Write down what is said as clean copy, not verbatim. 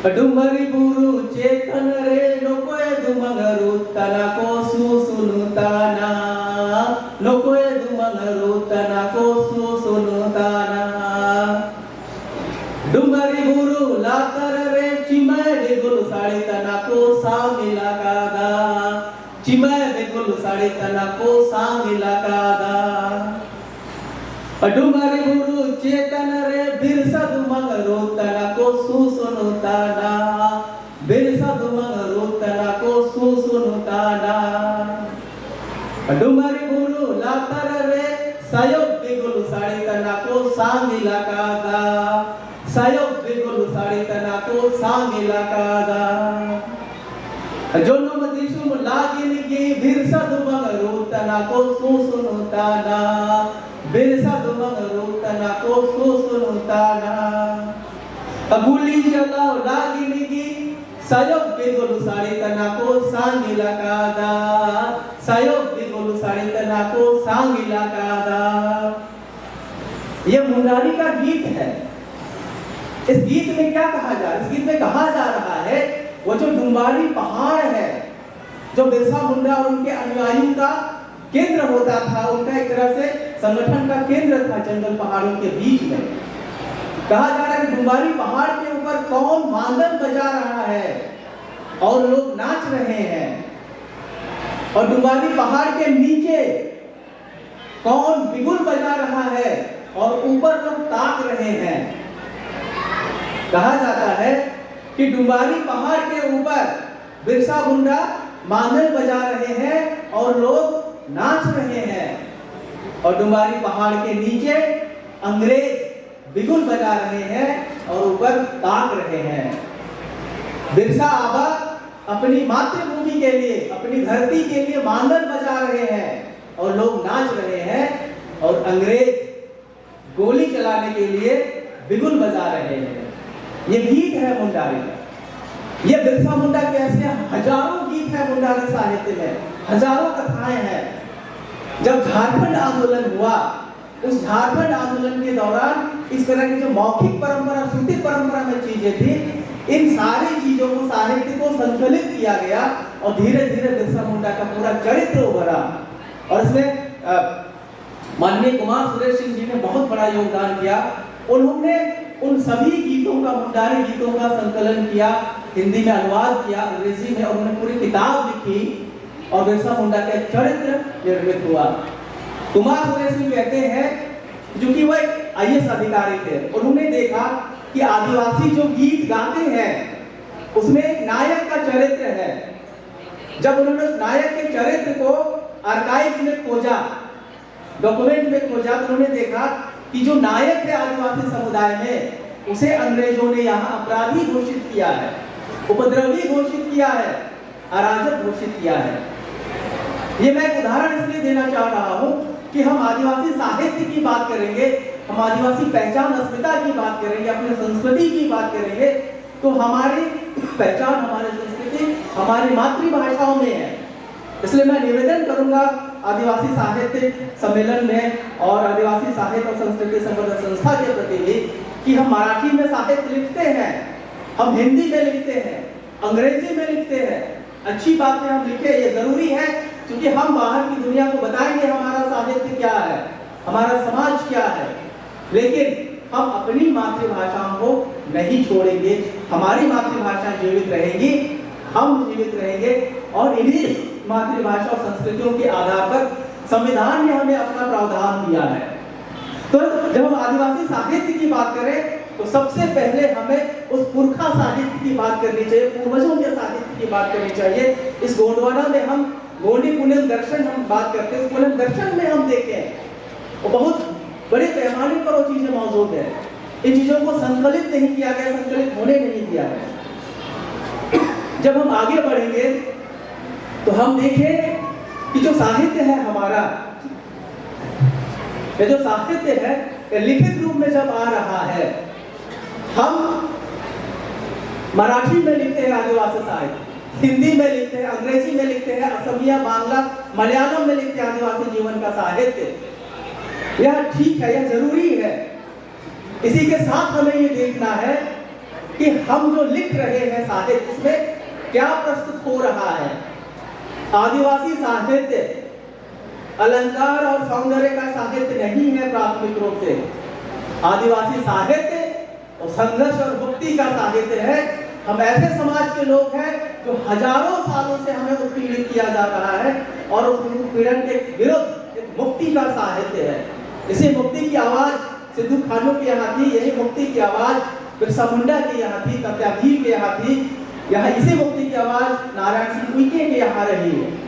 डुमरी बुरु चेतन रे नोकोय दुमंगरु तना को सुनुताना नोकोय दुमंगरु तना को सुनुताना डुमरी बुरु लातर रे चिमय बेगुल साड़ी तना को सामिला कादा चिमय बेगुल साड़ी तना को सामिला कादा डुमरी बुरु चेतन रे बिरसा दुमंगरु तना को सुनुताना बिरसा दुमंगरु तना को सुनुताना डुमरी बुरु लातर रे सयोग बेगुल साड़ी तना को सामिला कादा सयोग बेगुल साड़ी तना को सामिला कादा जोनो मदिसुम लागिन की बिरसा दुमंगरु तना को सुनुताना बिरसा दुमंगरु तना को सुनुताना अबुली जलाओ लागिन की सयोग बेगुल साड़ी तना को सामिला कादा सयोग बेगुल साड़ी तना को सामिला कादा। ये मुंडारी का गीत है। इस गीत में क्या कहा जा रहा है? इस गीत में कहा जा रहा है वो जो डुम्बारी पहाड़ है जो बिरसा मुंडा और उनके अनुयायियों का केंद्र होता था, उनका एक तरह से संगठन का केंद्र था जंगल पहाड़ों के बीच में। कहा जा रहा है कि डुम्बारी पहाड़ के ऊपर कौन मांदन बजा रहा है और लोग नाच रहे हैं, और डुम्बारी पहाड़ के नीचे कौन बिगुल बजा रहा है और ऊपर लोग ताक रहे हैं। कहा जाता है कि डुम्बारी पहाड़ के ऊपर बिरसा मुंडा मांदन बजा रहे हैं और लोग नाच रहे हैं, और डुम्बारी पहाड़ के नीचे अंग्रेज बिगुल बजा रहे हैं और ऊपर ताक रहे हैं। बिरसा आबा अपनी मातृभूमि के लिए, अपनी धरती के लिए मांदन बजा रहे हैं और लोग नाच रहे हैं, और अंग्रेज गोली चलाने के लिए बिगुल बजा रहे हैं। ये गीत है मुंडारी का। ये बिरसा मुंडा के ऐसे हजारों गीत है मुंडारी साहित्य में, हजारों कथाएं हैं। जब झारखंड आंदोलन हुआ, उस झारखंड आंदोलन के दौरान इस तरह की जो मौखिक परंपरा, श्रुति परंपरा में चीजें थी, इन सारी चीजों को, साहित्य को संकलित किया गया और धीरे धीरे बिरसा मुंडा का पूरा चरित्र उभरा। और इसमें माननीय कुमार सुरेश सिंह जी ने बहुत बड़ा योगदान किया। उन्होंने उन सभी गीतों का, मुंडारी गीतों का संकलन किया, हिंदी में अनुवाद किया, अंग्रेजी में, और उन्होंने पूरी किताब लिखी और बिरसा मुंडा का चरित्र निर्मित हुआ। कुमार सुरेश सिंह कहते हैं, जो कि वह IAS अधिकारी थे, उन्होंने देखा कि आदिवासी जो गीत गाते हैं उसमें एक नायक का चरित्र है। जब उन्होंने उस नायक के चरित्र को आर्काइव में खोजा, डॉक्यूमेंट में खोजा, तो उन्होंने देखा कि जो नायक है आदिवासी समुदाय में, उसे अंग्रेजों ने यहाँ अपराधी घोषित किया है, उपद्रवी घोषित किया है, अराजक घोषित किया है। ये मैं एक उदाहरण इसलिए देना चाह रहा हूँ कि हम आदिवासी साहित्य की बात करेंगे, हम आदिवासी पहचान, अस्मिता की बात करेंगे, अपने संस्कृति की बात करेंगे, तो हमारी पहचान, हमारी संस्कृति हमारी मातृभाषाओं में है। इसलिए मैं निवेदन करूंगा आदिवासी साहित्य सम्मेलन में और आदिवासी साहित्य और संस्कृति संवर्धन संस्था के प्रति भी कि हम मराठी में साहित्य लिखते हैं, हम हिंदी में लिखते हैं, अंग्रेजी में लिखते हैं। अच्छी बातें हम लिखे, ये जरूरी है, क्योंकि हम बाहर की दुनिया को बताएंगे हमारा साहित्य क्या है, हमारा समाज क्या है। लेकिन हम अपनी मातृभाषाओं को नहीं छोड़ेंगे, हमारी मातृभाषा जीवित रहेगी, हम जीवित रहेंगे, और इन्हीं मातृभाषा और संस्कृतियों के आधार पर संविधान ने हमें अपना प्रावधान दिया है। तो जब हम आदिवासी साहित्य की बात करें तो सबसे पहले हमें उस पुरखा साहित्य की बात करनी चाहिए, पूर्वजों के साहित्य की बात करनी चाहिए। इस गोंडवाना में हम गोंडी पुनल दर्शन हम बात करते हैं, पुनल दर्शन में हम देखें वो बहुत बड़े पैमाने पर वो चीजें मौजूद है। इन चीजों को संकलित नहीं किया गया, संकलित होने नहीं दिया है। जब हम आगे बढ़ेंगे तो हम देखें कि जो साहित्य है हमारा, ये जो साहित्य है ये लिखित रूप में जब आ रहा है, हम मराठी में लिखते हैं आदिवासी साहित्य, हिंदी में लिखते हैं, अंग्रेजी में लिखते हैं, असमिया, बांग्ला, मलयालम में लिखते हैं आदिवासी जीवन का साहित्य। यह ठीक है, यह जरूरी है। इसी के साथ हमें ये देखना है कि हम जो लिख रहे हैं साहित्य, उसमें क्या प्रस्तुत हो रहा है। आदिवासी साहित्य अलंकार और सौंदर्य का साहित्य नहीं है प्राथमिक रूप से। आदिवासी साहित्य और संघर्ष और मुक्ति का साहित्य है। हम ऐसे समाज के लोग हैं जो हजारों सालों से हमें उत्पीड़ित किया जा रहा है और उस उत्पीड़न के विरुद्ध एक मुक्ति का साहित्य है। इसी मुक्ति की आवाज सिद्धू खानू के यहाँ थी, यही मुक्ति की आवाज बिरसा मुंडा के यहाँ थी, सत्याग्रह के यहाँ थी, यहाँ इसी मुक्ति की आवाज नारायण सिंह उइके के यहाँ रही है।